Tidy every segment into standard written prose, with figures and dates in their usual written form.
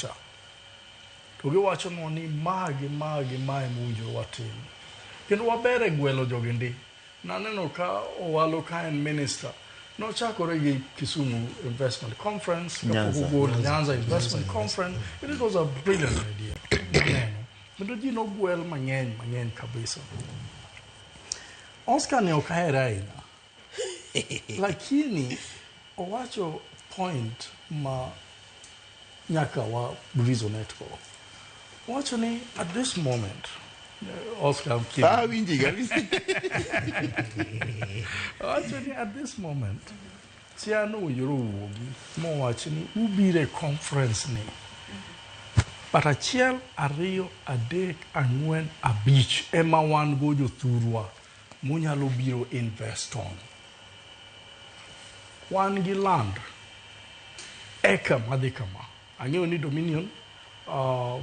kacha. To giwacho ni mage mae munjo watim. Kendo wabere gwelo jogendi. Naneno ka owalo ka en minister. No chakore gi Kisumu Investment Conference. Nyanza Investment Conference. It was a brilliant idea. Kendo ji no gwel mang'eny kabisa. Oscar ne okaera ahinya. Lakini owacho point ma nyaka wa reasonate go. Owacho ni at this moment Oscar winji gabi. Owacho ni at this moment Tiano winjoro wuogi mowacho ni ubire conference ni. But achiel, ariyo, adek, ang'wen, abich ema wan go jothurwa munyalo biro invest on. Wan gi land eka madhi kama. Ang'eyo ni Dominion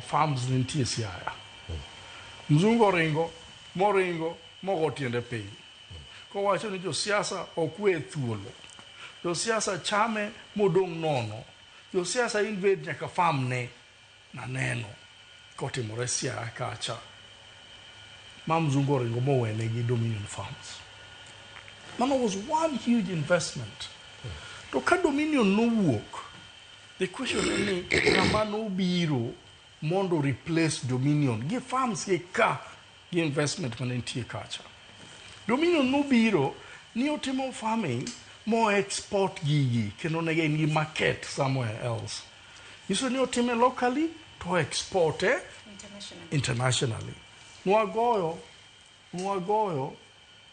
farms nitie Siaya. Mzungu moringo mogo tiende piny. Kowacho ni josiasa okwe thuolo. Josiasa chame modong' nono. Josiasa invade nyaka farm ne na neno kotimore Siaya kacha. Mzungu oringo mowene gi Dominion farms. Mano was one huge investment. To ka Dominion no wuok, the question is, ng'ama no biro mondo replace Dominion gi farms gi ka gi investment manentie kacha. Dominion no biro ni otimo farming mo export gigi kendo ne gi market somewhere else. Iso ni otime locally to export internationally. Nwagoyo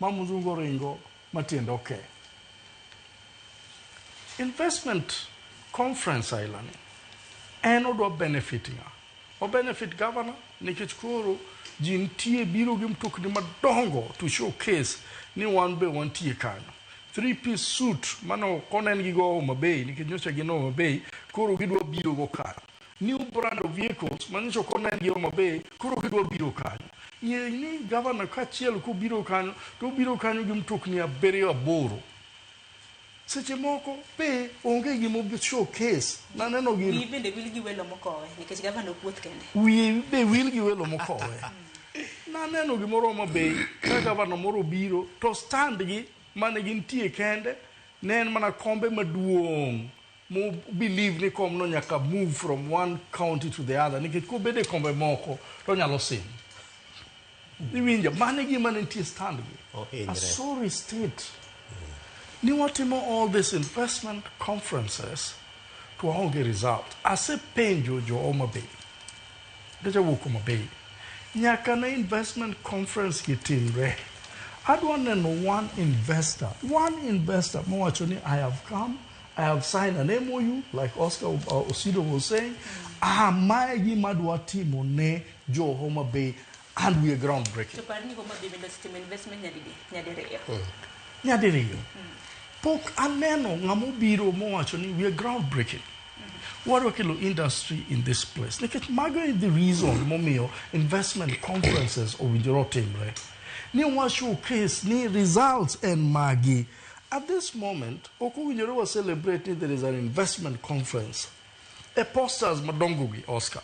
Mzungu ringo matiende okay. Investment conference island en odwa benefiting. O benefit governor nikech koro ji nitie biro gi mtokni madongo to showcase ni wan be wantie kanyo. 3-piece suit mano konen gi go Mabei nikech nyocha gi no Mabei koro gidwa biro go kanyo. New brand of vehicles manyiso konen gi Mabei koro gidwa biro kanyo. Ye ni governor kachiel ko biro kanyo to biro kanyo gi mtokni 7-8. Seche moko pe onge gimo showcase na neno gi wi bende wil gi welo mokowe nikech governor puoth kende wi be wil gi welo mokowe na neno gimoro Mabei ka governor moro biro to stand gi mane gintie kende ne en mana kombe maduong' mo believe ni kom no nyaka move from one county to the other nikech ko bede kombe moko to nyalo sim niwinja mane gi mane nitie stand gi a sorry state. Ni watimo all these investment conferences to onge result. Ase penjo jo Mabei. Deja wuok Mabei. Nyaka na investment conference gitimre. Adwa neno one investor mowacho ni I have come, I have signed an MOU like Oscar Osido was saying. Mae gima adwa timo ne jo Homa Bay and we are groundbreaking. To parni Homa Bay bendo system investment nyadiriyo. Nyadiriyo. Pok aneno ng'amo biro mowacho ni we are groundbreaking. Wadwa kelo industry in this place. Nikech mago is the reason momiyo investment conferences owinjore otimre. Ni wa showcase ni results and magi. At this moment, ok owinjore wa celebrate there is an investment conference. A posters madongo gi Oscar.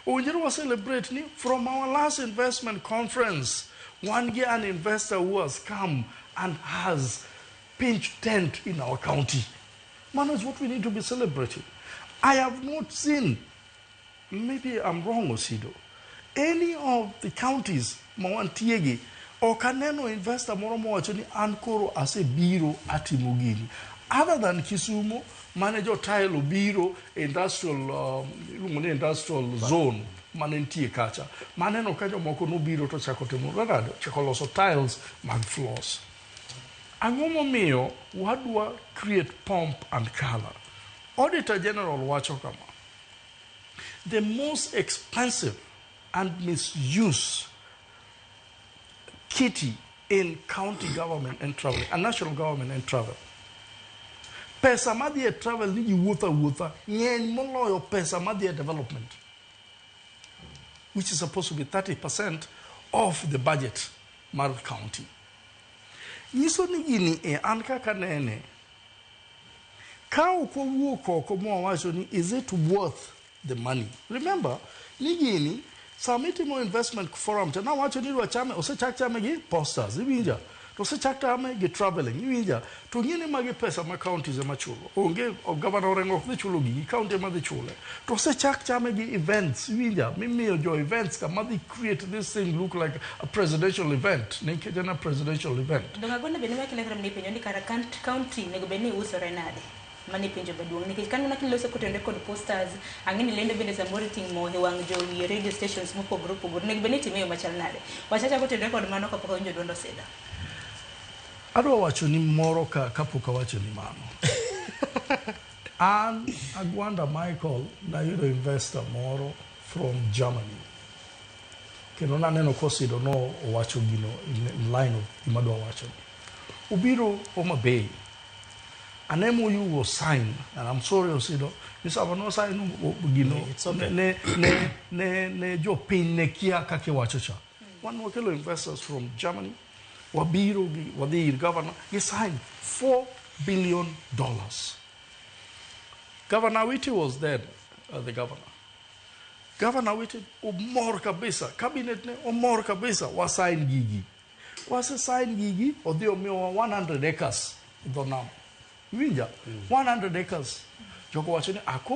Owinjore wa celebrate ni from our last investment conference, one year an investor who has come and has pitched tent in our county. Man, is what we need to be celebrating. I have not seen, maybe I'm wrong, Osido, any of the counties, Mawantiegi, or Kaneno investor Moromo actually Ankoro as a biro atimugini. Other than Kisumu, manager tile biro industrial zone, manentie kacha. Maneno kajo moko no biro to chakotemo rado, chakoloso tiles, mag floors. Angomo mio, wadwa create pomp and color. Auditor General wacho kama. The most expensive and misused kitty in county government and travel, and national government and travel. Pesa madhi travel ni wuotha, ng'eny moloyo pesa madhi development, which is supposed to be 30% of the budget mar county. Nyiso ni gini an kaka nene. Ka ok owuok oko mowacho ni is it worth the money. Remember, nigini, samitimo investment forum, na wacho ni wachame, osechak chame gi posters, iwinja. To osechak chame gi traveling, iwinja. To ngini magi pesa ma counties ema chulo. Onge governor orengo dhi chulo gi county ema dhi chule. To osechak chame gi events, iwinja. Mimiyo jo events ka madhi create this thing look like a presidential event. Nikech en a presidential event. Donga gona bende ma kilegram ni penyo ni kara county nego bende usore nade. Mani penjo maduong' nikech kan una kiloso kotende kod posters ang'eni lendo bende samoro timo e wang' jowi radio stations mopogore opogore nego bende time yo machal nade wachacha kotende kod mano kapok owinjo duond osida. Adwa wacho ni moro kapok awacho ni mano. An Agwanda Michael nayudo investor moro from Germany. Kendo naneno kosido no owacho gino in line of gima dwa wacho. Ubiro Homa Bay. An MOU was signed, and I'm sorry, Osido. This I no sign gino. It's okay. Ne jo pin ne kia kake wachocha. One wakelo investors from Germany. Wabiro wadhi governor. He signed $4 billion. Governor Witty was there, the governor. Governor Witty omor kabisa. Cabinet ne omor kabisa. Was sign gigi. Was a sign gigi or the 100 acres in the Nam. 100 acres. Joko wacho ni ako